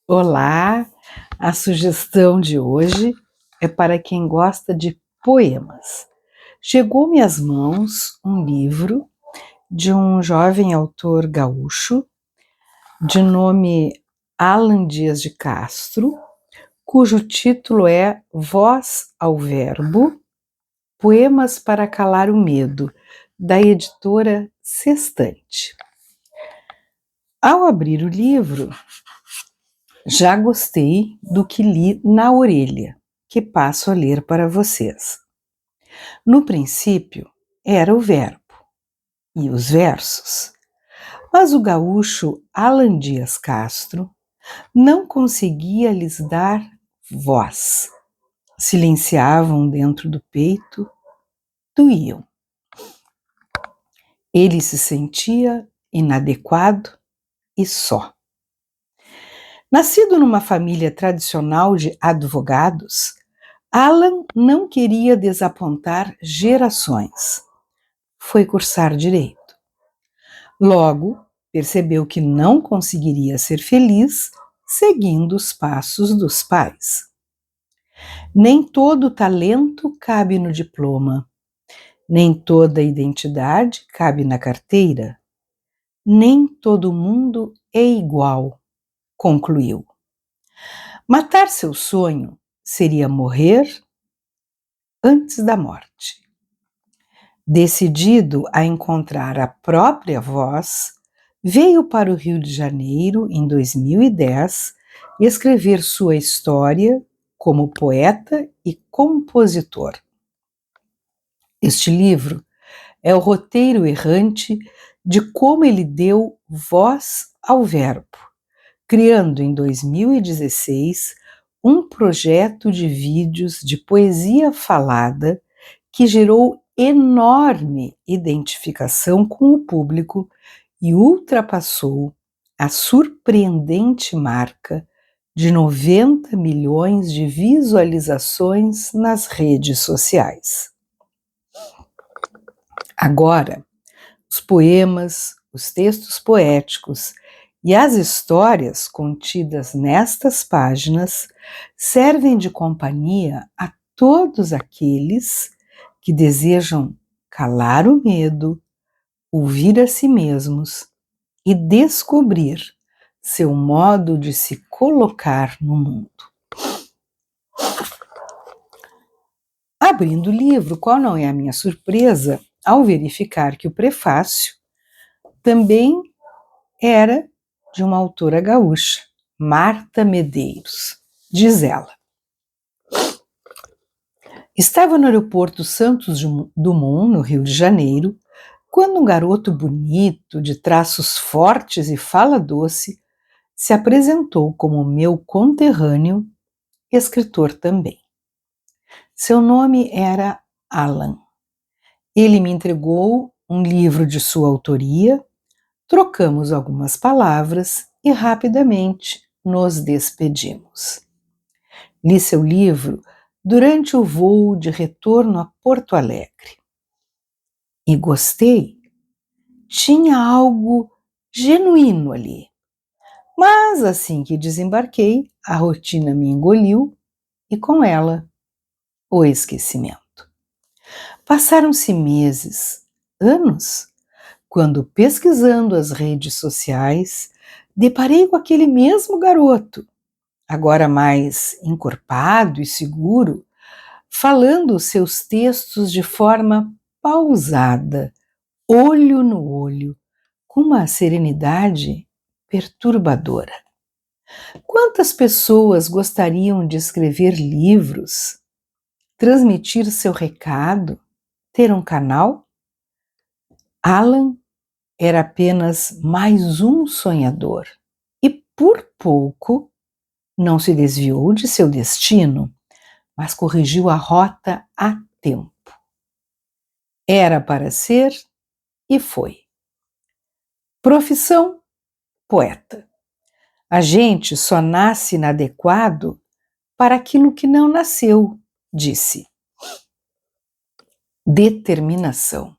Olá, a sugestão de hoje é para quem gosta de poemas. Chegou-me às mãos um livro de um jovem autor gaúcho, de nome Alan Dias de Castro, cujo título é Voz ao Verbo, Poemas para Calar o Medo, da editora Sextante. Ao abrir o livro, já gostei do que li na orelha, que passo a ler para vocês. No princípio, era o verbo e os versos, mas o gaúcho Alan Dias Castro não conseguia lhes dar voz. Silenciavam dentro do peito, doíam. Ele se sentia inadequado e só. Nascido numa família tradicional de advogados, Alan não queria desapontar gerações. Foi cursar direito. Logo, percebeu que não conseguiria ser feliz seguindo os passos dos pais. Nem todo talento cabe no diploma, nem toda identidade cabe na carteira, nem todo mundo é igual, concluiu. Matar seu sonho seria morrer antes da morte. Decidido a encontrar a própria voz, veio para o Rio de Janeiro em 2010 escrever sua história como poeta e compositor. Este livro é o roteiro errante de como ele deu voz ao verbo, criando em 2016 um projeto de vídeos de poesia falada que gerou enorme identificação com o público e ultrapassou a surpreendente marca de 90 milhões de visualizações nas redes sociais. Agora, os poemas, os textos poéticos e as histórias contidas nestas páginas servem de companhia a todos aqueles que desejam calar o medo, ouvir a si mesmos e descobrir seu modo de se colocar no mundo. Abrindo o livro, qual não é a minha surpresa ao verificar que o prefácio também era de uma autora gaúcha, Marta Medeiros. Diz ela: estava no aeroporto Santos Dumont, no Rio de Janeiro, quando um garoto bonito, de traços fortes e fala doce, se apresentou como meu conterrâneo, escritor também. Seu nome era Alan. Ele me entregou um livro de sua autoria, trocamos algumas palavras e rapidamente nos despedimos. Li seu livro durante o voo de retorno a Porto Alegre. E gostei. Tinha algo genuíno ali. Mas assim que desembarquei, a rotina me engoliu e com ela o esquecimento. Passaram-se meses, anos, quando pesquisando as redes sociais, deparei com aquele mesmo garoto, agora mais encorpado e seguro, falando seus textos de forma pausada, olho no olho, com uma serenidade perturbadora. Quantas pessoas gostariam de escrever livros, transmitir seu recado, ter um canal? Alan era apenas mais um sonhador e, por pouco, não se desviou de seu destino, mas corrigiu a rota a tempo. Era para ser e foi. Profissão: poeta. A gente só nasce inadequado para aquilo que não nasceu, disse. Determinação.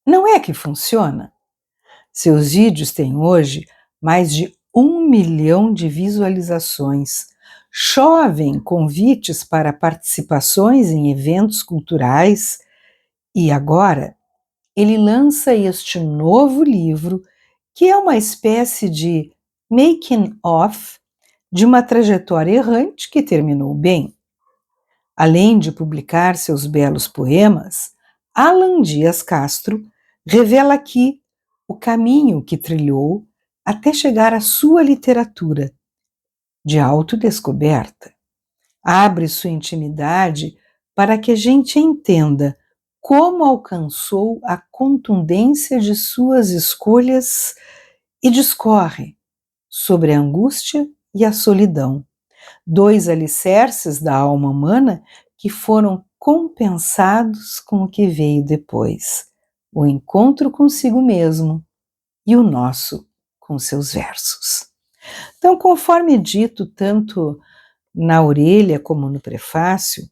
Não é que funciona? Seus vídeos têm hoje mais de 1 milhão de visualizações. Chovem convites para participações em eventos culturais e agora ele lança este novo livro, que é uma espécie de making of de uma trajetória errante que terminou bem. Além de publicar seus belos poemas, Alan Dias Castro revela aqui o caminho que trilhou até chegar à sua literatura de autodescoberta. Abre sua intimidade para que a gente entenda como alcançou a contundência de suas escolhas e discorre sobre a angústia e a solidão, 2 alicerces da alma humana que foram compensados com o que veio depois, o encontro consigo mesmo e o nosso com seus versos. Então, conforme dito tanto na orelha como no prefácio,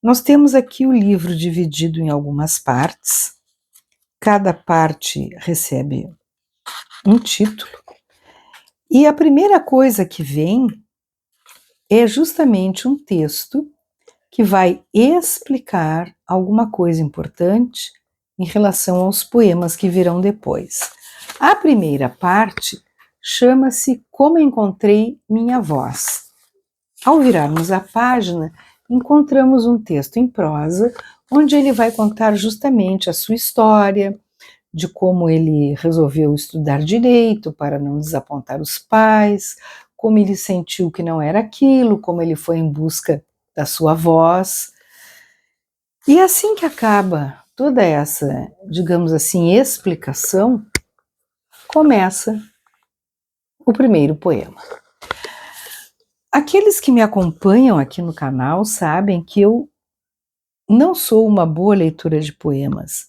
nós temos aqui o livro dividido em algumas partes. Cada parte recebe um título. E a primeira coisa que vem é justamente um texto que vai explicar alguma coisa importante em relação aos poemas que virão depois. A primeira parte chama-se Como Encontrei Minha Voz. Ao virarmos a página, encontramos um texto em prosa, onde ele vai contar justamente a sua história, de como ele resolveu estudar direito para não desapontar os pais, como ele sentiu que não era aquilo, como ele foi em busca da sua voz. E assim que acaba toda essa, digamos assim, explicação, começa o primeiro poema. Aqueles que me acompanham aqui no canal sabem que eu não sou uma boa leitora de poemas.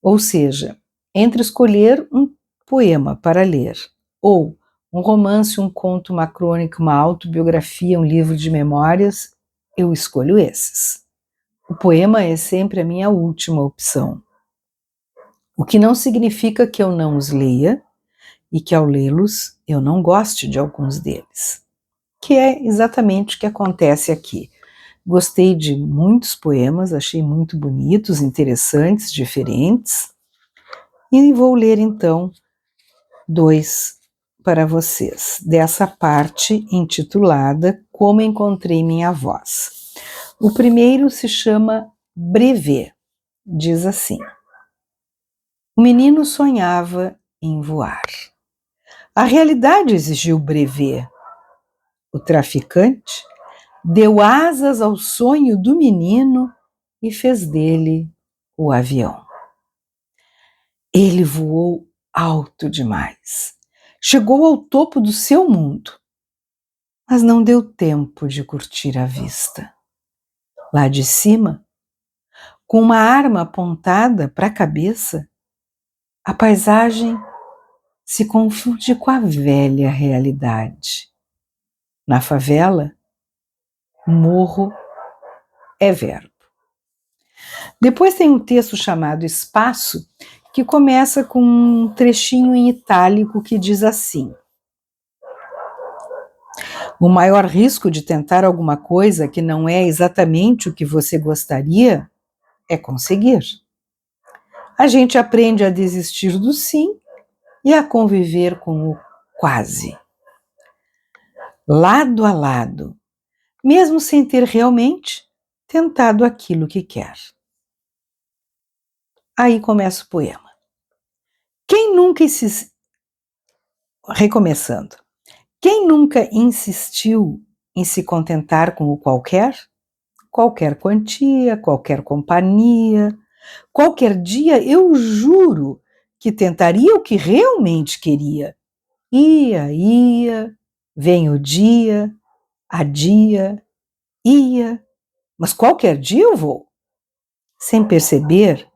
Ou seja, entre escolher um poema para ler ou um romance, um conto, uma crônica, uma autobiografia, um livro de memórias, eu escolho esses. O poema é sempre a minha última opção. O que não significa que eu não os leia e que ao lê-los eu não goste de alguns deles. Que é exatamente o que acontece aqui. Gostei de muitos poemas, achei muito bonitos, interessantes, diferentes. E vou ler então 2 para vocês, dessa parte intitulada Como Encontrei Minha Voz. O primeiro se chama Brevet, diz assim: O menino sonhava em voar. A realidade exigiu brevet. O traficante deu asas ao sonho do menino e fez dele o avião. Ele voou alto demais. Chegou ao topo do seu mundo, mas não deu tempo de curtir a vista. Lá de cima, com uma arma apontada para a cabeça, a paisagem se confunde com a velha realidade. Na favela, morro é verbo. Depois tem um texto chamado Espaço, que começa com um trechinho em itálico que diz assim: O maior risco de tentar alguma coisa que não é exatamente o que você gostaria é conseguir. A gente aprende a desistir do sim e a conviver com o quase. Lado a lado, mesmo sem ter realmente tentado aquilo que quer. Aí começa o poema. Quem nunca Recomeçando. Quem nunca insistiu em se contentar com o qualquer? Qualquer quantia, qualquer companhia, qualquer dia, eu juro que tentaria o que realmente queria. Ia, vem o dia, adia, ia, mas qualquer dia eu vou, sem perceber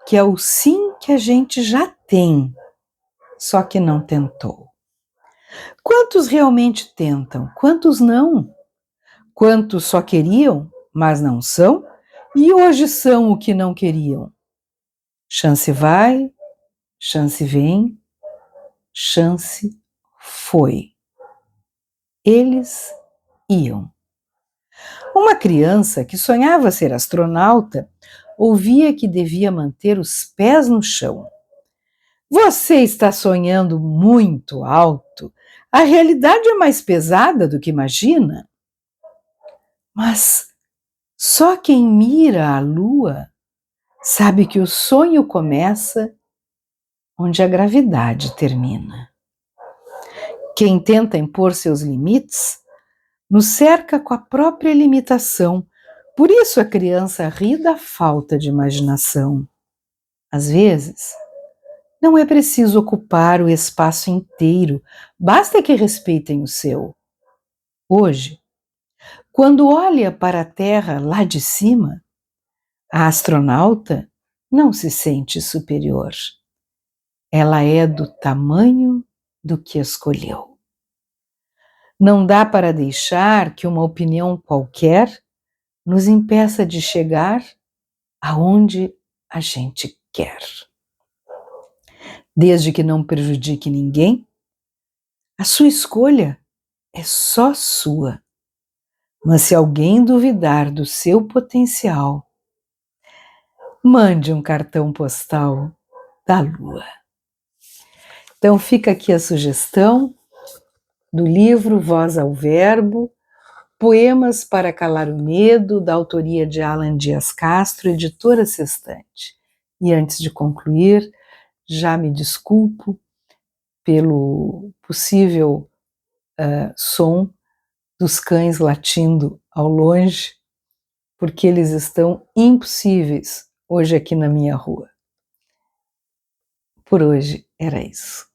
que é o sim que a gente já tem, só que não tentou. Quantos realmente tentam? Quantos não? Quantos só queriam, mas não são? E hoje são o que não queriam? Chance vai, chance vem, chance foi. Eles iam. Uma criança que sonhava ser astronauta ouvia que devia manter os pés no chão. Você está sonhando muito alto. A realidade é mais pesada do que imagina. Mas só quem mira a lua sabe que o sonho começa onde a gravidade termina. Quem tenta impor seus limites nos cerca com a própria limitação. Por isso a criança ri da falta de imaginação. Às vezes, não é preciso ocupar o espaço inteiro, basta que respeitem o seu. Hoje, quando olha para a Terra lá de cima, a astronauta não se sente superior. Ela é do tamanho do que escolheu. Não dá para deixar que uma opinião qualquer nos impeça de chegar aonde a gente quer. Desde que não prejudique ninguém, a sua escolha é só sua. Mas se alguém duvidar do seu potencial, mande um cartão postal da Lua. Então fica aqui a sugestão do livro Voz ao Verbo, Poemas para Calar o Medo, da autoria de Alan Dias Castro, editora Sextante. E antes de concluir, já me desculpo pelo possível som dos cães latindo ao longe, porque eles estão impossíveis hoje aqui na minha rua. Por hoje era isso.